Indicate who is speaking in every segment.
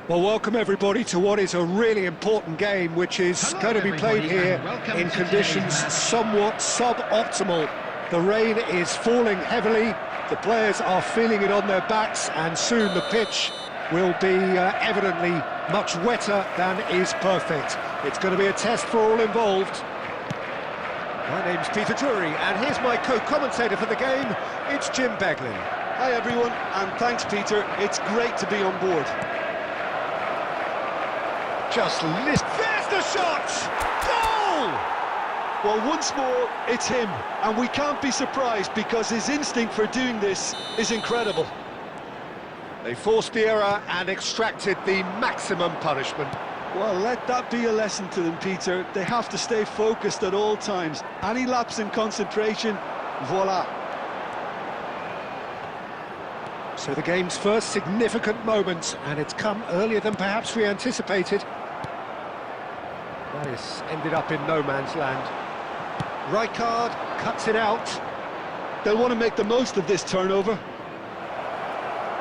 Speaker 1: Well, welcome everybody to what is a really important game, which is going to be played here in conditions somewhat suboptimal. The rain is falling heavily, the players are feeling it on their backs, and soon the pitch will be evidently much wetter than is perfect. It's going to be a test for all involved. My name's Peter Drury, and here's my co-commentator for the game, it's Jim Beglin.
Speaker 2: Hi everyone, and thanks Peter, it's great to be on board.
Speaker 1: Just list. There's the shot! Goal!
Speaker 2: Well, once more, it's him, and we can't be surprised because his instinct for doing this is incredible.
Speaker 1: They forced the error and extracted the maximum punishment.
Speaker 2: Well, let that be a lesson to them, Peter. They have to stay focused at all times. Any lapse in concentration, voila.
Speaker 1: So the game's first significant moment, and it's come earlier than perhaps we anticipated. That is ended up in no man's land. Rijkaard cuts it out.
Speaker 2: They'll want to make the most of this turnover.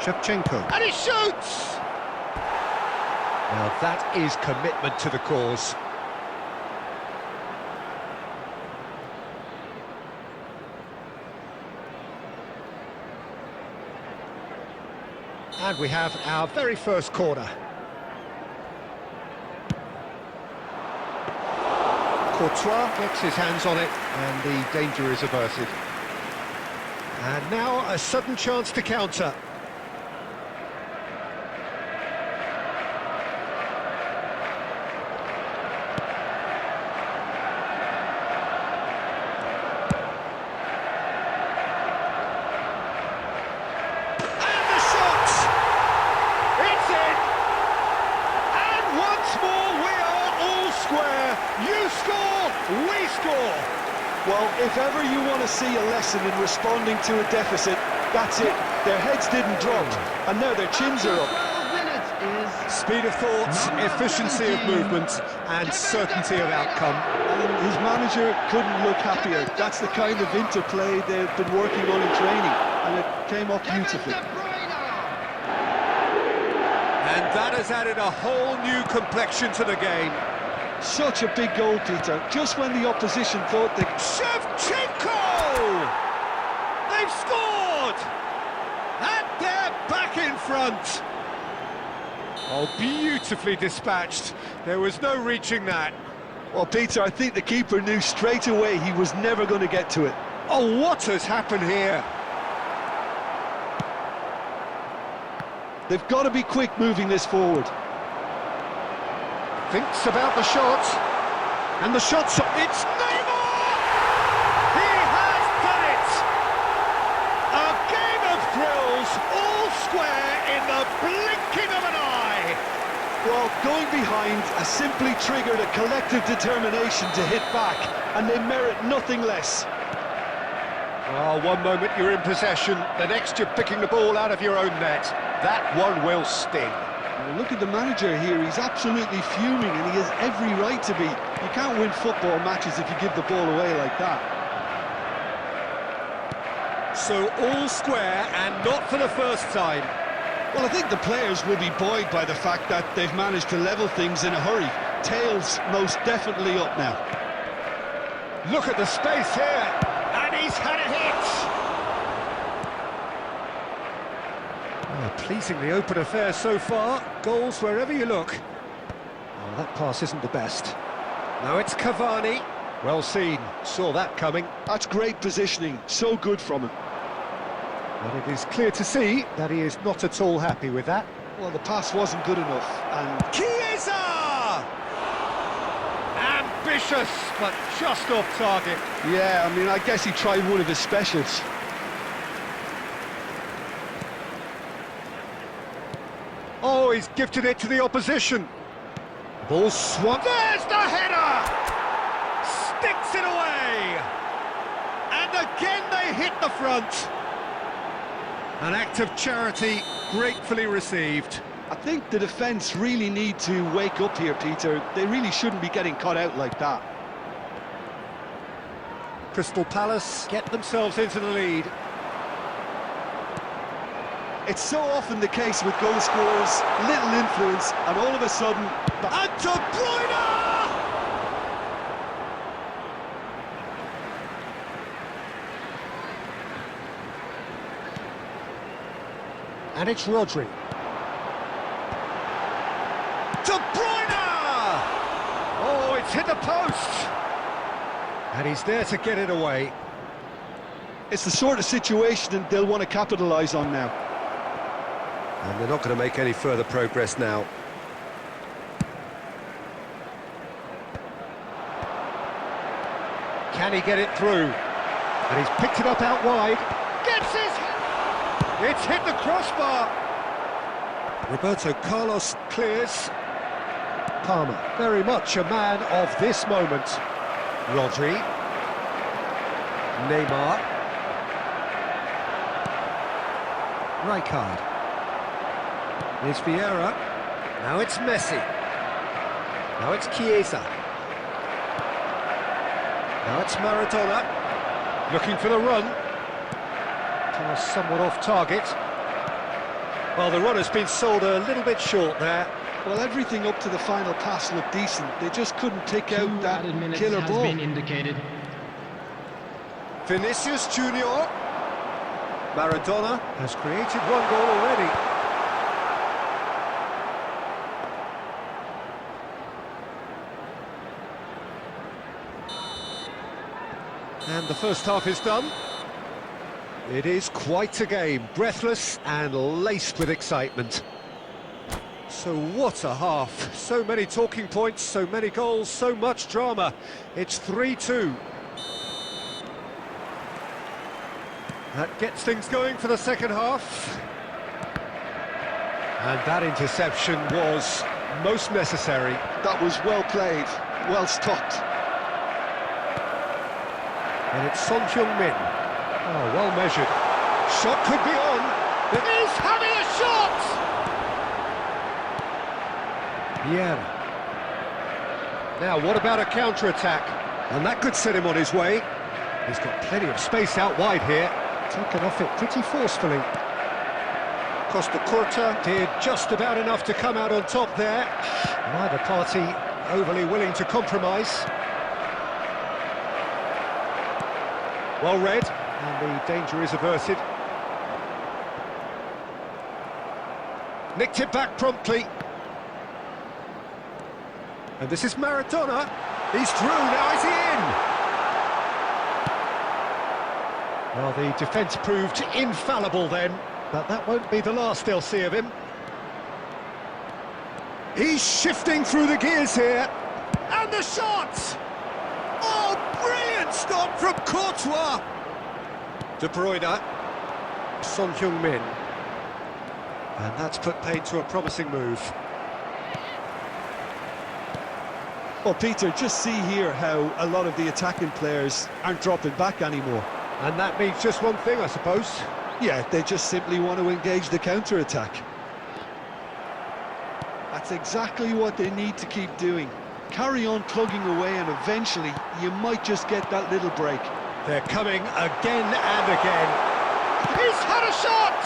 Speaker 1: Shevchenko. And he shoots! Now that is commitment to the cause. And we have our very first corner. Courtois gets his hands on it, and the danger is averted. And now a sudden chance to counter. You score, we score!
Speaker 2: Well, if ever you want to see a lesson in responding to a deficit, that's it. Their heads didn't drop, and now their chins are up.
Speaker 1: Speed of thought, efficiency of movement, and certainty of outcome.
Speaker 2: And his manager couldn't look happier. That's the kind of interplay they've been working on in training, and it came off beautifully.
Speaker 1: And that has added a whole new complexion to the game.
Speaker 2: Such a big goal, Peter, just when the opposition thought they...
Speaker 1: Shevchenko! They've scored! And they're back in front! Oh, beautifully dispatched. There was no reaching that.
Speaker 2: Well, Peter, I think the keeper knew straight away he was never going to get to it.
Speaker 1: Oh, what has happened here?
Speaker 2: They've got to be quick moving this forward.
Speaker 1: Thinks about the shot, and the shot's... It's Neymar! He has done it! A game of thrills, all square in the blinking of an eye!
Speaker 2: Well, going behind has simply triggered a collective determination to hit back, and they merit nothing less.
Speaker 1: Oh, one moment you're in possession, the next you're picking the ball out of your own net. That one will sting.
Speaker 2: Look at the manager here, he's absolutely fuming and he has every right to be. You can't win football matches if you give the ball away like that.
Speaker 1: So all square and not for the first time.
Speaker 2: Well, I think the players will be buoyed by the fact that they've managed to level things in a hurry. Tails most definitely up now.
Speaker 1: Look at the space here, and he's had a hit! Oh, pleasingly open affair so far. Goals wherever you look. Oh, that pass isn't the best. Now it's Cavani. Well seen. Saw that coming.
Speaker 2: That's great positioning. So good from him.
Speaker 1: But it is clear to see that he is not at all happy with that.
Speaker 2: Well, the pass wasn't good enough, and...
Speaker 1: Chiesa! Ambitious, but just off target.
Speaker 2: Yeah, I mean, I guess he tried one of his specials.
Speaker 1: Oh, he's gifted it to the opposition. Ball swung. There's the header! Sticks it away! And again they hit the front. An act of charity gratefully received.
Speaker 2: I think the defence really need to wake up here, Peter. They really shouldn't be getting caught out like that.
Speaker 1: Crystal Palace get themselves into the lead.
Speaker 2: It's so often the case with goal scorers, little influence, and all of a sudden...
Speaker 1: And De Bruyne! And it's Rodri. De Bruyne! Oh, it's hit the post! And he's there to get it away.
Speaker 2: It's the sort of situation they'll want to capitalise on now.
Speaker 1: And they're not going to make any further progress now. Can he get it through? And he's picked it up out wide. Gets it! It's hit the crossbar. Roberto Carlos clears. Palmer, very much a man of this moment. Rodri. Neymar. Rijkaard. Here's Vieira. Now it's Messi. Now it's Chiesa. Now it's Maradona. Looking for the run. Somewhat off target. Well, the run has been sold a little bit short there.
Speaker 2: Well, everything up to the final pass looked decent. They just couldn't take out that killer ball.
Speaker 3: Been indicated.
Speaker 1: Vinicius Junior. Maradona has created one goal already. And the first half is done. It is quite a game, breathless and laced with excitement. So what a half, so many talking points, so many goals, so much drama. It's 3-2. That gets things going for the second half. And that interception was most necessary.
Speaker 2: That was well played, well stopped.
Speaker 1: And it's Son Heung-min. Oh, well measured. Shot could be on. He's having a shot! Vieira. Now, what about a counter-attack? And that could set him on his way. He's got plenty of space out wide here. Taken off it pretty forcefully. Costa Curta did just about enough to come out on top there. Neither party overly willing to compromise. Well read. And the danger is averted. Nicked it back promptly. And this is Maradona. He's through, now is he in? Well, the defence proved infallible then, but that won't be the last they'll see of him. He's shifting through the gears here. And the shot! Oh, brilliant stop from Courtois! De Bruyne, Son Heung-min, and that's put paid to a promising move.
Speaker 2: Well, Peter, just see here how a lot of the attacking players aren't dropping back anymore.
Speaker 1: And that means just one thing, I suppose.
Speaker 2: Yeah, they just simply want to engage the counter-attack. That's exactly what they need to keep doing. Carry on plugging away and eventually you might just get that little break.
Speaker 1: They're coming again and again. He's had a shot!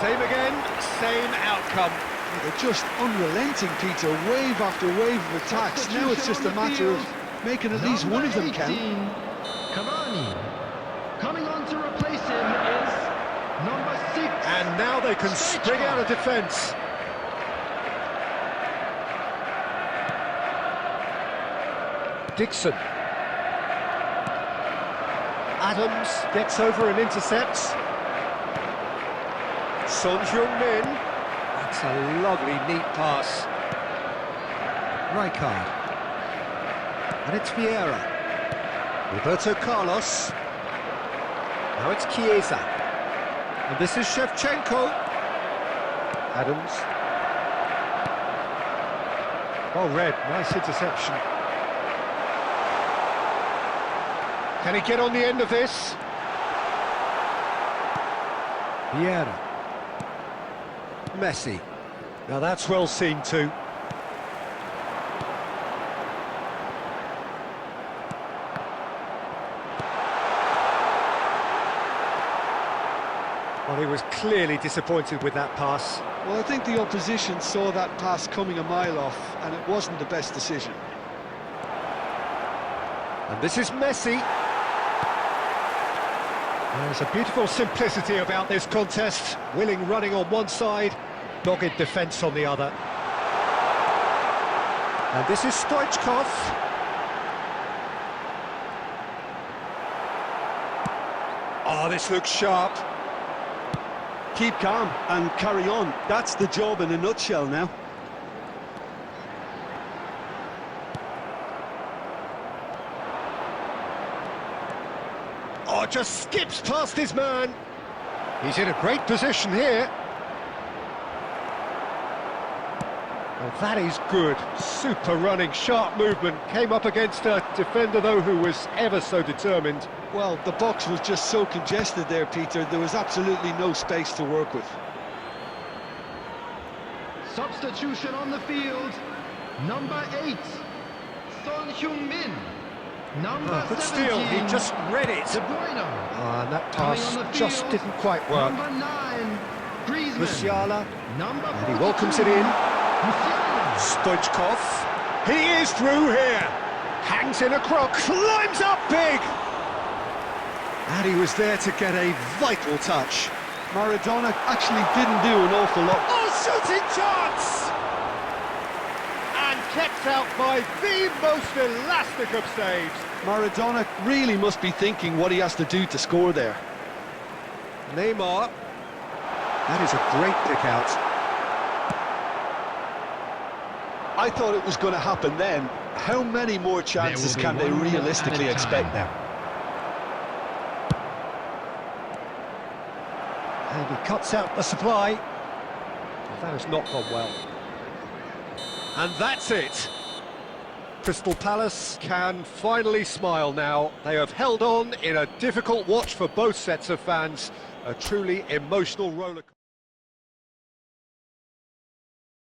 Speaker 1: Same again, same outcome.
Speaker 2: They're just unrelenting, Peter, wave after wave of attacks. Now it's just a matter of making at least one of them count.
Speaker 3: Cavani. Coming on to replace him is number 6.
Speaker 1: And now they can spring out of defence. Dixon. Adams gets over and intercepts. Son Heung-min. That's a lovely, neat pass. Rijkaard. And it's Vieira. Roberto Carlos. Now it's Chiesa. And this is Shevchenko. Adams. Well read, nice interception. Can he get on the end of this? Vieira. Messi. Now that's well seen too. Well, he was clearly disappointed with that pass.
Speaker 2: Well, I think the opposition saw that pass coming a mile off, and it wasn't the best decision.
Speaker 1: And this is Messi. There's a beautiful simplicity about this contest. Willing running on one side, dogged defence on the other. And this is Stoichkov. Oh, this looks sharp.
Speaker 2: Keep calm and carry on. That's the job in a nutshell now.
Speaker 1: Oh, just skips past his man. He's in a great position here. Well, that is good. Super running, sharp movement. Came up against a defender, though, who was ever so determined.
Speaker 2: Well, the box was just so congested there, Peter. There was absolutely no space to work with.
Speaker 3: Substitution on the field. Number 8, Son Heung-min. Number
Speaker 1: But
Speaker 3: 17,
Speaker 1: still, he just read it.
Speaker 3: De Bruyne.
Speaker 1: And that
Speaker 3: Coming
Speaker 1: pass
Speaker 3: on the
Speaker 1: just
Speaker 3: field,
Speaker 1: didn't quite work.
Speaker 3: Number 9, Griezmann.
Speaker 1: Musiala,
Speaker 3: Number
Speaker 1: and he
Speaker 3: 42,
Speaker 1: welcomes it in.
Speaker 3: Musiala.
Speaker 1: Stoichkov, he is through here. Hangs in a crook, climbs up big. And he was there to get a vital touch.
Speaker 2: Maradona actually didn't do an awful lot.
Speaker 1: Oh, shooting chance! And kept out by the most elastic of saves.
Speaker 2: Maradona really must be thinking what he has to do to score there.
Speaker 1: Neymar. That is a great pick out.
Speaker 2: I thought it was going to happen then. How many more chances can they realistically expect now?
Speaker 1: And he cuts out the supply. That has not gone well. And that's it. Crystal Palace can finally smile now. They have held on in a difficult watch for both sets of fans. A truly emotional rollercoaster.